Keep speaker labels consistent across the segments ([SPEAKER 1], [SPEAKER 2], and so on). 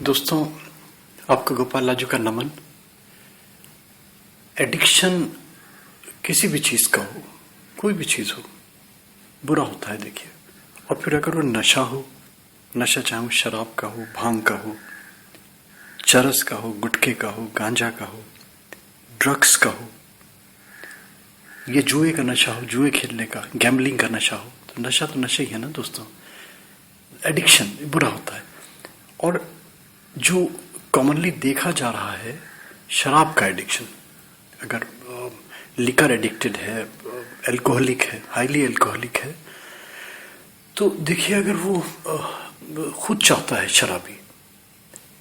[SPEAKER 1] दोस्तों, आपको गोपाल लाजू का नमन। एडिक्शन किसी भी चीज का हो, कोई भी चीज हो, बुरा होता है। देखिए, और फिर अगर वो नशा हो, नशा चाहे वो शराब का हो, भांग का हो, चरस का हो, गुटखे का हो, गांजा का हो, ड्रग्स का हो, ये जुए का नशा हो, जुए खेलने का, गैम्बलिंग का नशा हो, तो नशा ही है ना दोस्तों। एडिक्शन बुरा होता है। और जो कॉमनली देखा जा रहा है, शराब का एडिक्शन, अगर लिकर एडिक्टेड है, अल्कोहलिक है, हाईली अल्कोहलिक है, तो देखिए अगर वो खुद चाहता है, शराबी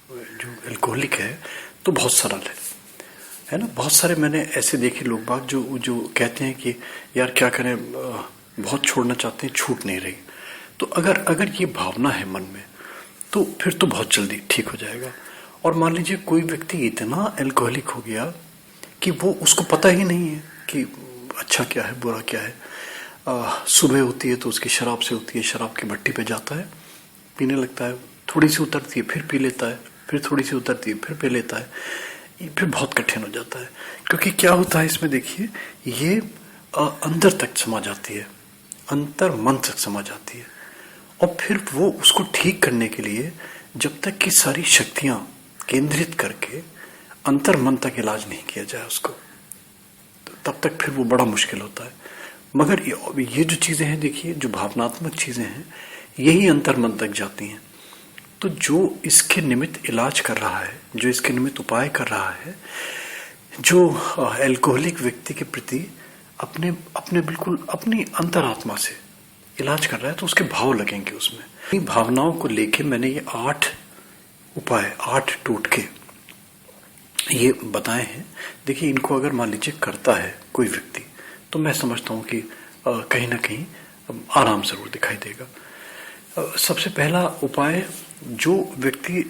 [SPEAKER 1] जो अल्कोहलिक है, तो बहुत सरल है ना। बहुत सारे मैंने ऐसे देखे लोग बाग जो कहते हैं कि यार क्या करें, बहुत छोड़ना चाहते हैं, छूट नहीं रही। तो अगर ये भावना है मन में, तो फिर तो बहुत जल्दी ठीक हो जाएगा। और मान लीजिए कोई व्यक्ति इतना अल्कोहलिक हो गया कि वो उसको पता ही नहीं है कि अच्छा क्या है, बुरा क्या है। सुबह होती है तो उसकी शराब से होती है, शराब की भट्टी पे जाता है, पीने लगता है, थोड़ी सी उतरती है फिर पी लेता है, फिर थोड़ी सी उतरती है फिर पी लेता है, फिर बहुत कठिन हो जाता है। क्योंकि क्या होता है इसमें, देखिए ये अंदर तक समा जाती है, अंतर मन तक समा जाती है। और फिर वो उसको ठीक करने के लिए जब तक कि सारी शक्तियां केंद्रित करके अंतर मन तक इलाज नहीं किया जाए उसको, तो तब तक फिर वो बड़ा मुश्किल होता है। मगर ये जो चीजें हैं, देखिए जो भावनात्मक चीजें हैं, यही अंतर मन तक जाती हैं। तो जो इसके निमित्त इलाज कर रहा है, जो इसके निमित्त उपाय कर रहा है, जो अल्कोहलिक व्यक्ति के प्रति अपने अपने बिल्कुल अपनी अंतरात्मा से इलाज कर रहा है, तो उसके भाव लगेंगे उसमें। इन भावनाओं को लेके मैंने ये 8 उपाय, 8 टोटके ये बताए हैं। देखिए इनको अगर मान लीजिए करता है कोई व्यक्ति, तो मैं समझता हूं कि कहीं ना कहीं आराम जरूर दिखाई देगा। सबसे पहला उपाय, जो व्यक्ति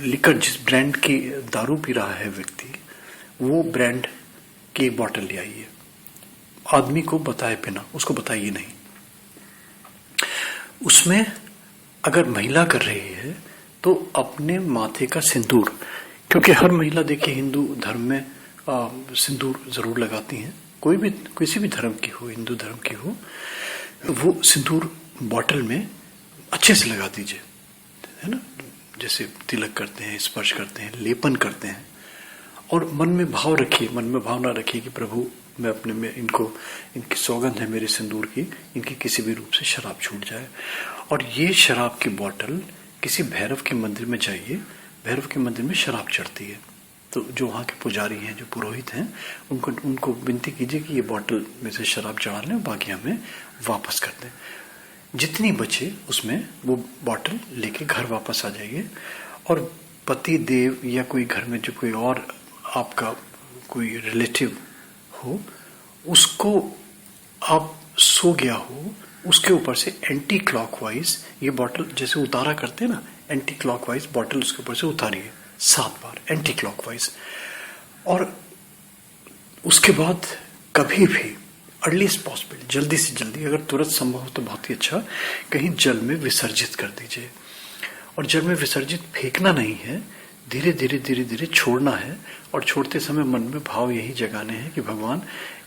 [SPEAKER 1] लिकर, जिस ब्रांड की दारू पी रहा है व्यक्ति, वो ब्रांड की एक बॉटल ले आइए। आदमी को बताए बिना, उसको बताइए नहीं। उसमें अगर महिला कर रही है तो अपने माथे का सिंदूर, क्योंकि हर महिला देखिए हिंदू धर्म में सिंदूर जरूर लगाती हैं, कोई भी किसी भी धर्म की हो, हिंदू धर्म की हो, वो सिंदूर बॉटल में अच्छे से लगा दीजिए, है ना। जैसे तिलक करते हैं, स्पर्श करते हैं, लेपन करते हैं, और मन में भाव रखिए, मन में भावना रखिए कि प्रभु मैं अपने में इनकी सौगंध है मेरे सिंदूर की, इनकी किसी भी रूप से शराब छूट जाए। और ये शराब की बोतल किसी भैरव के मंदिर में जाइए, भैरव के मंदिर में शराब चढ़ती है, तो जो वहाँ के पुजारी हैं, जो पुरोहित हैं, उनको विनती कीजिए कि ये बोतल में से शराब चढ़ा लें, बाकी हमें वापस कर दें। जितनी बचे उसमें वो बोतल लेके घर वापस आ जाइए। और पति देव या कोई घर में जो कोई और आपका कोई रिलेटिव हो, उसको आप सो गया हो, उसके ऊपर से एंटी क्लॉकवाइज ये बॉटल, जैसे उतारा करते हैं ना, एंटी क्लॉकवाइज बॉटल उसके ऊपर से उतारिए 7 बार एंटी क्लॉकवाइज। और उसके बाद कभी भी अर्लीस्ट पॉसिबल, जल्दी से जल्दी, अगर तुरंत संभव हो तो बहुत ही अच्छा, कहीं जल में विसर्जित कर दीजिए। और जल में विसर्जित फेंकना नहीं है, धीरे धीरे धीरे धीरे छोड़ना है। और छोड़ते समय मन में भाव यही जगाने हैं कि भगवान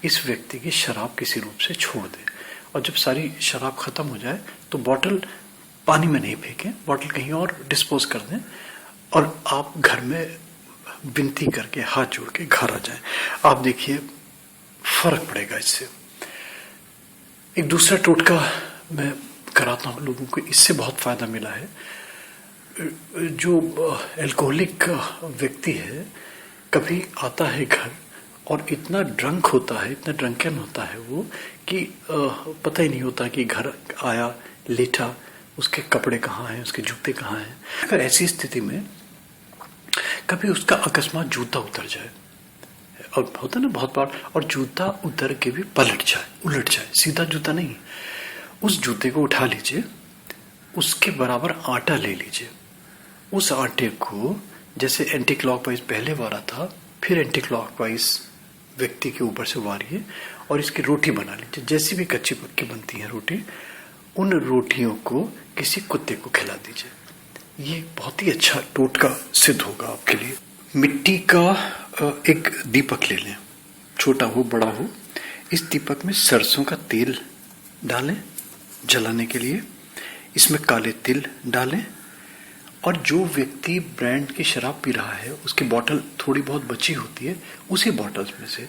[SPEAKER 1] इस व्यक्ति की शराब किसी रूप से छोड़ दे। और जब सारी शराब खत्म हो जाए तो बॉटल पानी में नहीं फेंकें, बॉटल कहीं और डिस्पोज कर दें, और आप घर में विनती करके हाथ जोड़ के घर आ जाएं। आप देखिए फर्क पड़ेगा इससे। एक दूसरा टोटका मैं कराता हूं लोगों को, इससे बहुत फायदा मिला है। जो अल्कोहलिक व्यक्ति है, कभी आता है घर और इतना ड्रंक होता है, इतना ड्रंकन होता है वो, कि पता ही नहीं होता कि घर आया, लेटा, उसके कपड़े कहाँ हैं, उसके जूते कहाँ हैं। अगर ऐसी स्थिति में कभी उसका अकस्मात जूता उतर जाए, और होता ना बहुत बार, और जूता उतर के भी पलट जाए, उलट जाए, सीधा जूता नहीं, उस जूते को उठा लीजिए, उसके बराबर आटा ले लीजिए, उस आटे को जैसे एंटी क्लॉकवाइज पहले वाला था, फिर एंटी क्लॉकवाइज व्यक्ति के ऊपर से वारिए, और इसकी रोटी बना लीजिए। जैसी भी कच्ची पक्की बनती है रोटी, उन रोटियों को किसी कुत्ते को खिला दीजिए। ये बहुत ही अच्छा टोटका सिद्ध होगा आपके लिए। मिट्टी का एक दीपक ले लें, छोटा हो बड़ा हो। इस दीपक में सरसों का तेल डालें जलाने के लिए, इसमें काले तिल डालें, और जो व्यक्ति ब्रांड की शराब पी रहा है उसकी बोतल थोड़ी बहुत बची होती है, उसी बोतल में से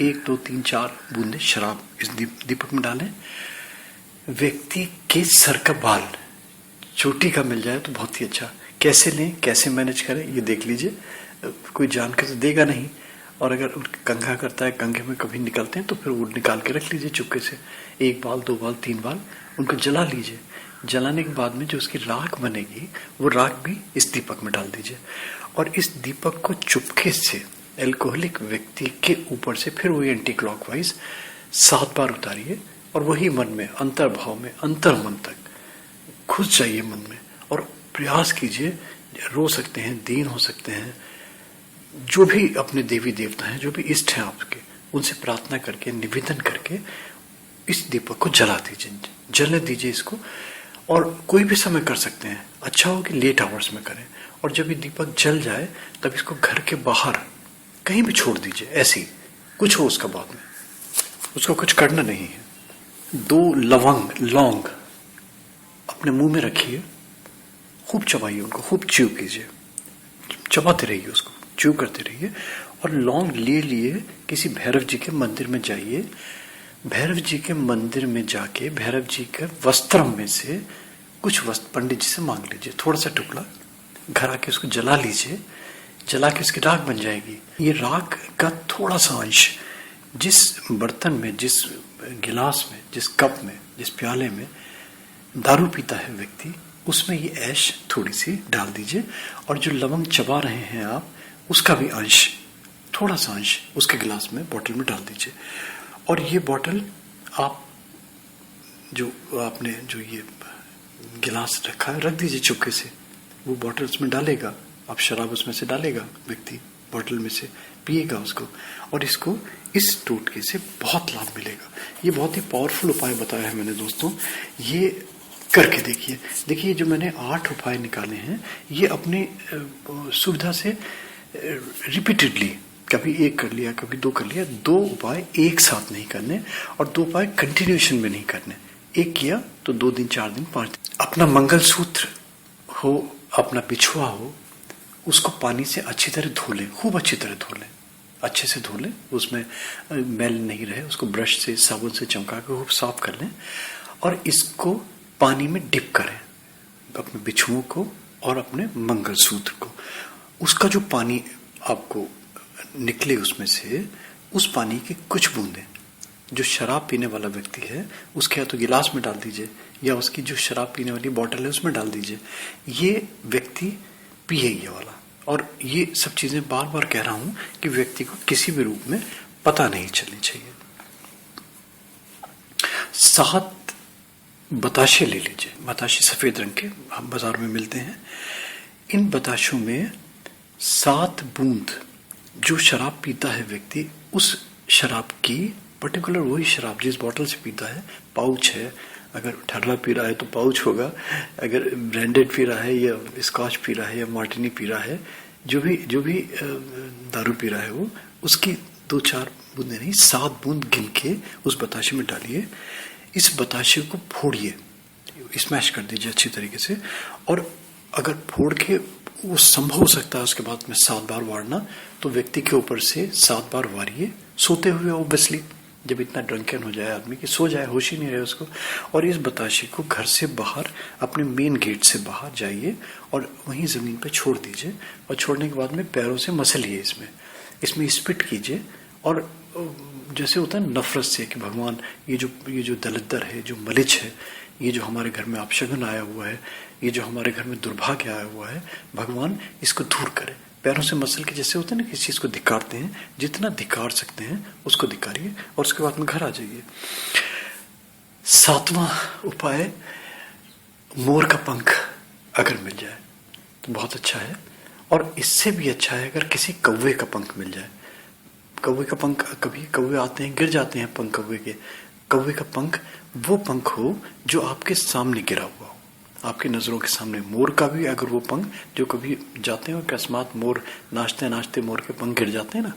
[SPEAKER 1] 1 2 3 4 बूंदे शराब इस दीपक में डालें। व्यक्ति के सर का बाल चोटी का मिल जाए तो बहुत ही अच्छा। कैसे लें, कैसे मैनेज करें, ये देख लीजिए। कोई जान के तो देगा नहीं, और अगर कंघा करता है, कंघे में कभी निकलते हैं तो फिर वो निकाल के रख लीजिए चुपके से। 1 बाल 2 बाल 3 बाल उनको जला लीजिए। जलाने के बाद में जो उसकी राख बनेगी वो राख भी इस दीपक में डाल दीजिए, और इस दीपक को चुपके से एल्कोहलिक व्यक्ति के ऊपर से फिर वही एंटी क्लॉकवाइज 7 बार उतारिए, और वही मन में अंतर्भाव में अंतर मन तक घुस जाइए मन में, और प्रयास कीजिए। रो सकते हैं, दीन हो सकते हैं, जो भी अपने देवी देवता हैं, जो भी इष्ट हैं आपके, उनसे प्रार्थना करके निवेदन करके इस दीपक को जला दीजिए, जलने दीजिए इसको। और कोई भी समय कर सकते हैं, अच्छा हो कि लेट आवर्स में करें। और जब ये दीपक जल जाए तब इसको घर के बाहर कहीं भी छोड़ दीजिए, ऐसी कुछ हो उसका बाद में, उसको कुछ करना नहीं है। 2 लौंग अपने मुंह में रखिए, खूब चबाइए उनको, खूब च्यू कीजिए, चबाते रहिए उसको, च्यू करते रहिए। और लौंग ले लिए किसी भैरव जी के मंदिर में जाइए, भैरव जी के मंदिर में जाके भैरव जी के वस्त्र में से कुछ वस्त्र पंडित जी से मांग लीजिए, थोड़ा सा टुकड़ा, घर आके उसको जला लीजिए। जला के उसकी राख बन जाएगी। ये राख का थोड़ा सा अंश जिस बर्तन में, जिस गिलास में, जिस कप में, जिस प्याले में दारू पीता है व्यक्ति, उसमें ये ऐश थोड़ी सी डाल दीजिए। और जो लवंग चबा रहे हैं आप, उसका भी अंश, थोड़ा सा अंश उसके गिलास में, बोतल में डाल दीजिए। और ये बोतल आप जो आपने जो ये गिलास रखा है, रख दीजिए चुपके से। वो बोतल उसमें डालेगा, आप शराब उसमें से डालेगा व्यक्ति, बोतल में से पिएगा उसको, और इसको इस टोटके से बहुत लाभ मिलेगा। ये बहुत ही पावरफुल उपाय बताया है मैंने दोस्तों, ये करके देखिए। देखिए जो मैंने 8 उपाय निकाले हैं, ये अपनी सुविधा से रिपीटेडली कभी 1 कर लिया, कभी 2 कर लिया। 2 उपाय एक साथ नहीं करने, और 2 उपाय कंटिन्यूएशन में नहीं करने। 1 किया तो 2 दिन, 4 दिन, 5 दिन। अपना मंगलसूत्र हो, अपना बिछुआ हो, उसको पानी से अच्छी तरह धो लें, खूब अच्छी तरह धो लें, अच्छे से धो लें, उसमें मैल नहीं रहे, उसको ब्रश से, साबुन से चमका के खूब साफ कर लें। और इसको पानी में डिप करें, अपने बिछुओं को और अपने मंगलसूत्र को। उसका जो पानी आपको निकले उसमें से, उस पानी की कुछ बूंदें जो शराब पीने वाला व्यक्ति है उसके या तो गिलास में डाल दीजिए, या उसकी जो शराब पीने वाली बोतल है उसमें डाल दीजिए। ये व्यक्ति पिए ये वाला। और ये सब चीजें बार बार कह रहा हूं कि व्यक्ति को किसी भी रूप में पता नहीं चलनी चाहिए। 7 बताशे ले लीजिए, बताशे सफेद रंग के हम बाजार में मिलते हैं। इन बताशों में 7 बूंद जो शराब पीता है व्यक्ति, उस शराब की, पर्टिकुलर वही शराब जिस बोतल से पीता है, पाउच है, अगर ठर्रा पी रहा है तो पाउच होगा, अगर ब्रांडेड पी रहा है या स्कॉच पी रहा है या मार्टिनी पी रहा है, जो भी दारू पी रहा है वो, उसकी 2-4 बूंदे नहीं, 7 बूंद गिन के उस बताशे में डालिए। इस बताशे को फोड़िए, स्मैश कर दीजिए अच्छी तरीके से। और अगर फोड़ के वो संभव हो सकता है उसके बाद में 7 बार वारना, तो व्यक्ति के ऊपर से 7 बार वारिए, सोते हुए ऑब्वियसली, जब इतना ड्रंकन हो जाए आदमी कि सो जाए, होश ही नहीं रहे उसको। और इस बताशे को घर से बाहर, अपने मेन गेट से बाहर जाइए और वहीं जमीन पे छोड़ दीजिए। और छोड़ने के बाद में पैरों से मसलिए, इसमें स्पिट कीजिए। और जैसे होता है नफरत से कि भगवान, ये जो दलिद्दर है, जो मलिच है, ये जो हमारे घर में अपशगुन आया हुआ है, ये जो हमारे घर में दुर्भाग्य आया हुआ है, भगवान इसको दूर करे। पैरों से मसल के, जैसे होता है ना किसी चीज को धिक्कारते हैं, जितना धिक्कार सकते हैं उसको धिक्कारिए और उसके बाद में घर आ जाइए। 7वां उपाय, मोर का पंख अगर मिल जाए तो बहुत अच्छा है। और इससे भी अच्छा है अगर किसी कौवे का पंख मिल जाए। कौवे का पंख, कभी कौवे आते हैं, गिर जाते हैं पंख कौवे के। कौवे का पंख वो पंख हो जो आपके सामने गिरा हुआ हो, आपकी नजरों के सामने मोर का भी अगर वो पंख जो कभी जाते हैं और अकस्मात मोर नाचते नाचते मोर के पंख गिर जाते हैं ना,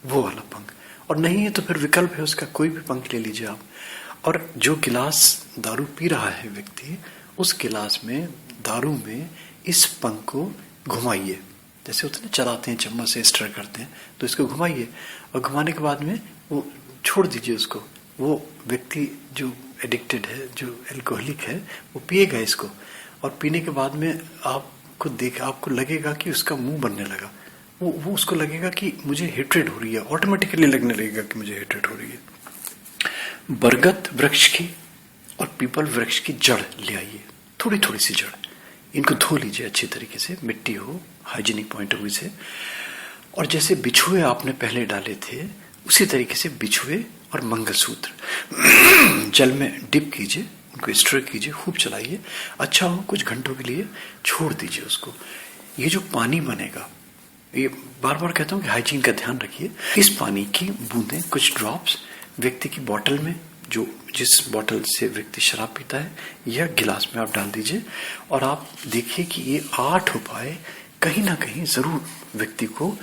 [SPEAKER 1] वो वाला पंख। और नहीं है तो फिर विकल्प है उसका, कोई भी पंख ले लीजिए आप। और जो गिलास दारू पी रहा है व्यक्ति, उस गिलास में दारू में इस पंख को घुमाइए, जैसे होते हैं चलाते हैं चम्मच से स्टर करते हैं, तो इसको घुमाइए और घुमाने के बाद में वो छोड़ दीजिए उसको। वो व्यक्ति जो एडिक्टेड है, जो एल्कोहलिक है, वो पिएगा इसको और पीने के बाद में आपको लगेगा कि उसका मुंह बनने लगा, वो उसको लगेगा कि मुझे हेट्रेड हो रही है, ऑटोमेटिकली लगने लगेगा कि मुझे हेट्रेड हो रही है। बरगद वृक्ष की और पीपल वृक्ष की जड़ ले आइए, थोड़ी थोड़ी सी जड़, इनको धो लीजिए अच्छी तरीके से, मिट्टी हो, हाइजीनिक पॉइंट ऑफ व्यू से। और जैसे बिछुए आपने पहले डाले थे, उसी तरीके से बिछुए और मंगलसूत्र जल में डिप कीजिए, उनको स्टर कीजिए, खूब चलाइए, अच्छा हो कुछ घंटों के लिए छोड़ दीजिए उसको। ये जो पानी बनेगा, ये बार बार कहता हूं कि हाइजीन का ध्यान रखिए। इस पानी की बूंदें, कुछ ड्रॉप्स व्यक्ति की बॉटल में, जो जिस बॉटल से व्यक्ति शराब पीता है, या गिलास में आप डाल दीजिए और आप देखिए कि ये 8 उपाय कहीं ना कहीं जरूर व्यक्ति को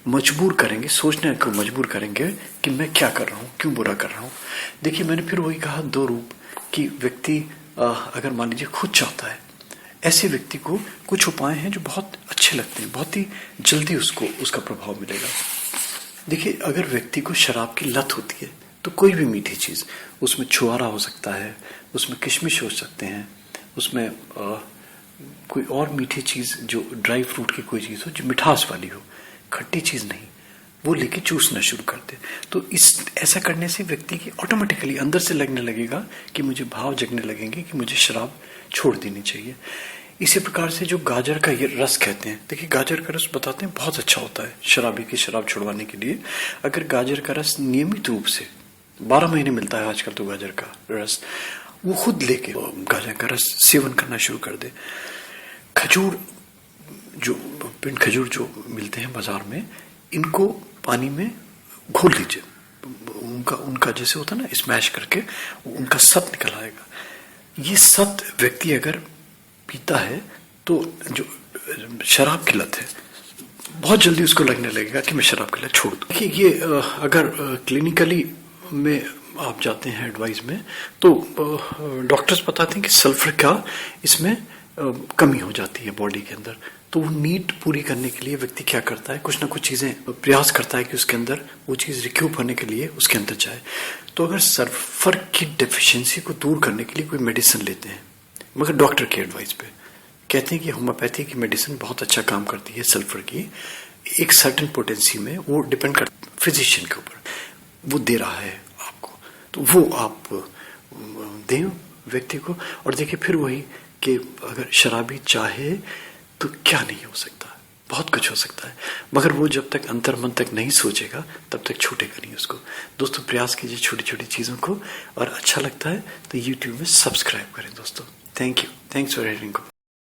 [SPEAKER 1] मजबूर करेंगे, सोचने को मजबूर करेंगे कि मैं क्या कर रहा हूं, क्यों बुरा कर रहा हूं। देखिए मैंने फिर वही कहा, 2 रूप कि व्यक्ति अगर मान लीजिए खुद चाहता है, ऐसे व्यक्ति को कुछ उपाय हैं जो बहुत अच्छे लगते हैं, बहुत ही जल्दी उसको उसका प्रभाव मिलेगा। देखिए अगर व्यक्ति को शराब की लत होती है तो कोई भी मीठी चीज, उसमें छुआरा हो सकता है, उसमें किशमिश हो सकते हैं, उसमें कोई और मीठी चीज, जो ड्राई फ्रूट की कोई चीज हो जो मिठास वाली हो, खट्टी चीज नहीं, वो लेके चूसना शुरू कर दे, तो ऐसा करने से व्यक्ति की ऑटोमेटिकली अंदर से लगने लगेगा कि मुझे भाव जगने लगेंगे कि मुझे शराब छोड़ देनी चाहिए। इसी प्रकार से जो गाजर का ये रस कहते हैं, देखिए गाजर का रस बताते हैं बहुत अच्छा होता है शराबी की शराब छुड़वाने के लिए। अगर गाजर का रस नियमित रूप से 12 महीने मिलता है आजकल तो गाजर का रस, वो खुद लेके गाजर का रस सेवन करना शुरू कर दे। खजूर, जो पिंड खजूर जो मिलते हैं बाजार में, इनको पानी में घोल लीजिए, उनका जैसे होता है ना, स्मैश करके उनका सत निकल आएगा। ये सत व्यक्ति अगर पीता है तो जो शराब की लत है, बहुत जल्दी उसको लगने लगेगा कि मैं शराब की लत छोड़ दूं। देखिए ये अगर क्लिनिकली में आप जाते हैं एडवाइस में, तो डॉक्टर्स बताते हैं कि सल्फर का इसमें कमी हो जाती है बॉडी के अंदर, तो वो नीड पूरी करने के लिए व्यक्ति क्या करता है, कुछ ना कुछ चीजें प्रयास करता है कि उसके अंदर वो चीज रिक्यूब होने के लिए उसके अंदर जाए। तो अगर सल्फर की डेफिशिएंसी को दूर करने के लिए कोई मेडिसिन लेते हैं, मगर डॉक्टर की एडवाइस पे कहते हैं कि होम्योपैथी की मेडिसिन बहुत अच्छा काम करती है सल्फर की, एक सर्टेन पोटेंसी में, वो डिपेंड करता है फिजिशियन के ऊपर, वो दे रहा है आपको, तो वो आप दें व्यक्ति को। और देखिए फिर वही कि अगर शराबी चाहे तो क्या नहीं हो सकता, बहुत कुछ हो सकता है, मगर वो जब तक अंतर्मन तक नहीं सोचेगा तब तक छूटेगा नहीं उसको। दोस्तों प्रयास कीजिए छोटी छोटी चीजों को, और अच्छा लगता है तो YouTube में सब्सक्राइब करें दोस्तों। Thank you, thanks for hearing.